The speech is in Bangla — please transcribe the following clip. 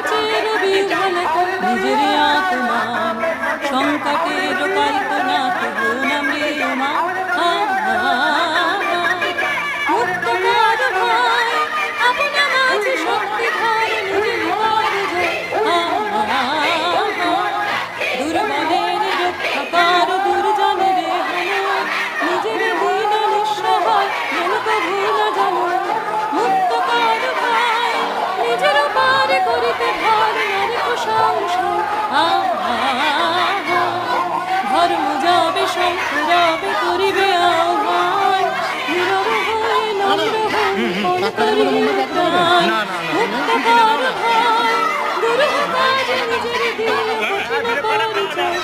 কাছের বিহ্বলে নিজের আত্মান সংকটের কল্পনা তবু না ম্রিয়মান মুক্ত কর ভয় আপনা মাঝে শক্তি ধর নিজের ঘর দুর্বলের রক্ষা কর দুর্জনের হাত নিজের দিন নিঃসহায় যেন কভু না জানো মুক্ত কর ভয় নিজের পারে করিতে ভর নারী সংসার ধর্ম যাবে শঙ্করবে করিবে আহ্বান নীরব হয়ে নম্র হয়ে করিবে প্রাণ মুক্ত কর ভয় দুরূহ কাজে নিজের দিন কঠিন পরিচয়